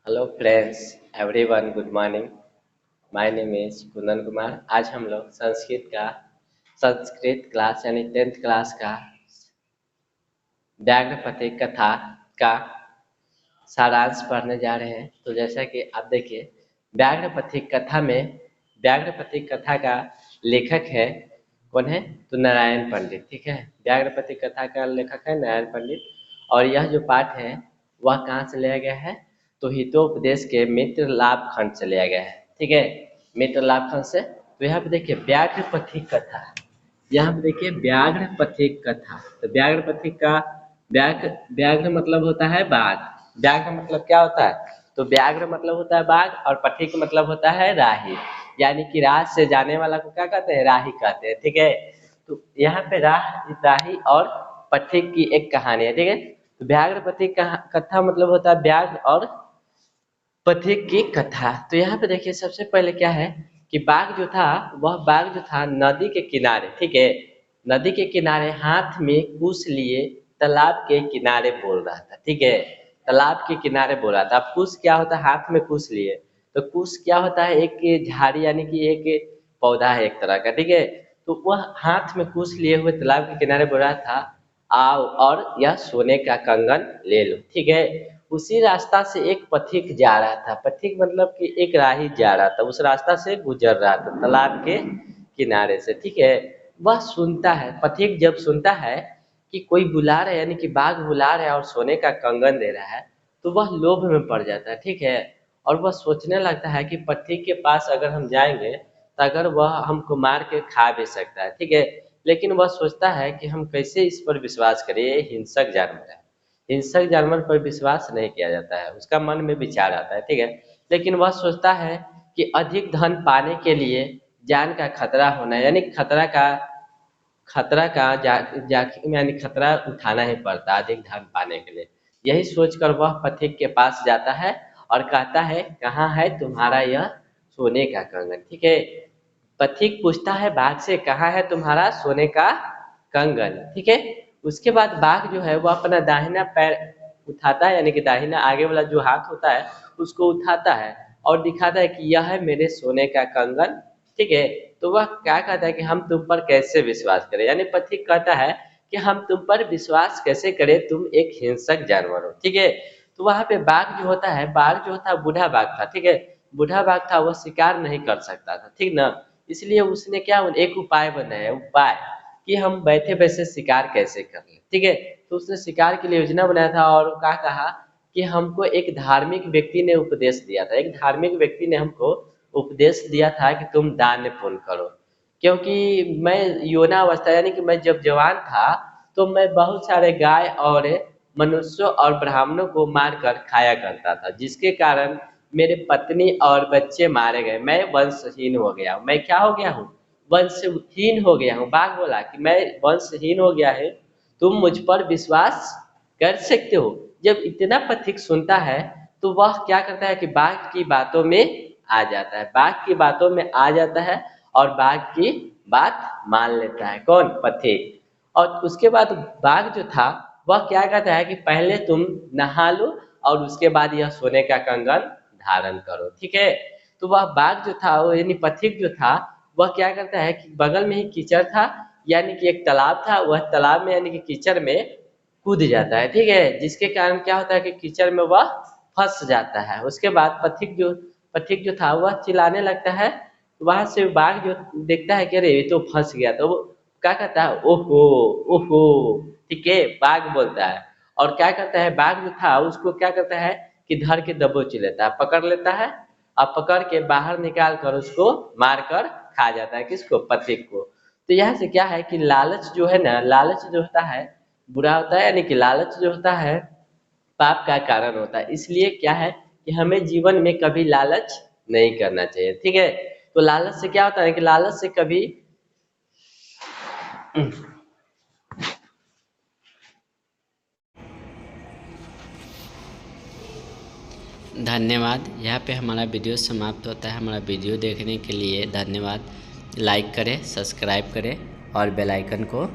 Hello friends, everyone, good morning. My name is Kundan Kumar. आज हम लोग संस्कृत क्लास यानी 10th क्लास का व्याघ्रपति कथा का सारांश पढ़ने जा रहे हैं। तो जैसा कि आप देखिए, व्याघ्रपति कथा का लेखक है कौन है? तो नारायण पंडित। ठीक है, व्याघ्रपति कथा का लेखक है नारायण पंडित। और यह जो पाठ है वह कहाँ से लिया गया है? तो हितोपदेश के मित्र लाभ खंड से लिया गया है। ठीक है, मित्र लाभ खंड से। तो यहाँ पे देखिए व्याघ्रपति कथा, यहाँ पे देखिए व्याघ्रपति कथा। तो व्याघ्रपति का व्याघ्र मतलब होता है बाघ। व्याघ्र मतलब क्या होता है? तो व्याघ्र मतलब होता है बाघ और पथिक मतलब होता है राही, यानी कि राह से जाने वाला को क्या कहते हैं? राही कहते हैं। ठीक है, तो यहाँ पे राही और पथिक की एक कहानी है। ठीक है, तो व्याघ्रपति कथा मतलब होता है व्याघ्र और पथिक की कथा। तो यहाँ पे देखिए सबसे पहले क्या है कि बाघ जो था नदी के किनारे। ठीक है, नदी के किनारे हाथ में कुश लिए तालाब के किनारे बोल रहा था। ठीक है, तालाब के किनारे बोल रहा था। अब कुश क्या होता है? हाथ में कुश लिए। तो कुश क्या होता है? एक झाड़ी यानी कि एक पौधा है एक तरह का। ठीक है, तो वह हाथ में कुश लिए हुए तालाब के किनारे बोल रहा था, आओ और यह सोने का कंगन ले लो। ठीक है, उसी रास्ता से एक पथिक जा रहा था। पथिक मतलब कि एक राही जा रहा था, उस रास्ता से गुजर रहा था तालाब के किनारे से। ठीक है, वह सुनता है, पथिक जब सुनता है कि कोई बुला रहा है, यानी कि बाघ बुला रहा है और सोने का कंगन दे रहा है, तो वह लोभ में पड़ जाता है। ठीक है, और वह सोचने लगता है कि पथिक के पास अगर हम जाएंगे तो अगर वह हमको मार के खा भी सकता है। ठीक है, लेकिन वह सोचता है कि हम कैसे इस पर विश्वास करें, ये हिंसक जानवर है। हिंसक जानवर पर विश्वास नहीं किया जाता है, उसका मन में विचार आता है। ठीक है, लेकिन वह सोचता है कि अधिक धन पाने के लिए जान का खतरा होना है, यानी यानी खतरा उठाना ही पड़ता है अधिक धन पाने के लिए। यही सोचकर वह पथिक के पास जाता है और कहता है, कहाँ है तुम्हारा यह सोने का कंगन? ठीक है, पथिक पूछता है बाघ से, कहाँ है तुम्हारा सोने का कंगन? ठीक है, उसके बाद बाघ जो है वो अपना दाहिना पैर उठाता है, यानी कि दाहिना आगे वाला जो हाथ होता है उसको उठाता है और दिखाता है कि यह है मेरे सोने का कंगन। ठीक है, तो वह क्या कहता है कि हम तुम पर कैसे विश्वास करें, यानी पथिक कहता है कि हम तुम पर विश्वास कैसे करें, तुम एक हिंसक जानवर हो। ठीक है, तो वहां पे बाघ जो होता है बूढ़ा बाघ था। ठीक है, बूढ़ा बाघ था, वह शिकार नहीं कर सकता था। ठीक ना, इसलिए उसने क्या एक उपाय बनाया, उपाय कि हम बैठे बैठे शिकार कैसे कर ले। ठीक है, तो उसने शिकार के लिए योजना बनाया था और क्या कहा कि हमको एक धार्मिक व्यक्ति ने उपदेश दिया था, एक धार्मिक व्यक्ति ने हमको उपदेश दिया था कि तुम दान पुण्य करो। क्योंकि मैं यौनावस्था यानी कि मैं जब जवान था तो मैं बहुत सारे गाय और मनुष्यों और ब्राह्मणों को मारकर खाया करता था, जिसके कारण मेरे पत्नी और बच्चे मारे गए। मैं वंशहीन हो गया। मैं क्या हो गया हूँ? वंशहीन हो गया हूँ। बाघ बोला कि मैं वंशहीन हो गया है, तुम मुझ पर विश्वास कर सकते हो। जब इतना पथिक सुनता है तो वह क्या करता है कि बाघ की बातों में आ जाता है, बाघ की बातों में आ जाता है और बाघ की बात मान लेता है। कौन? पथिक। और उसके बाद बाघ जो था वह क्या कहता है कि पहले तुम नहा लो और उसके बाद यह सोने का कंगन धारण करो। ठीक है, तो वह बाघ जो था वो यानी पथिक जो था वह क्या करता है कि बगल में ही कीचड़ था, यानी कि एक तालाब था, वह तालाब में यानी कि कीचड़ में कूद जाता है। ठीक है, जिसके कारण क्या होता है कि कीचड़ में वह फंस जाता है। उसके बाद पथिक जो था वह चिल्लाने लगता है। वहां से बाघ जो देखता है कि अरे ये तो फंस गया, तो वो क्या कहता है, ओहो ओहो। ठीक है, बाघ बोलता है। और क्या करता है बाघ जो था उसको क्या करता है कि धर के दबोच लेता है, पकड़ लेता है और पकड़ के बाहर निकाल कर उसको मार कर खा जाता है। किसको? पथिक को। तो यहाँ से क्या है कि लालच जो है ना, लालच जो होता है बुरा होता है, यानी कि लालच जो होता है पाप का कारण होता है। इसलिए क्या है कि हमें जीवन में कभी लालच नहीं करना चाहिए। ठीक है, तो लालच से क्या होता है कि लालच से कभी धन्यवाद। यहाँ पे हमारा वीडियो समाप्त होता है। हमारा वीडियो देखने के लिए धन्यवाद। लाइक करें, सब्सक्राइब करें और बेल आइकन को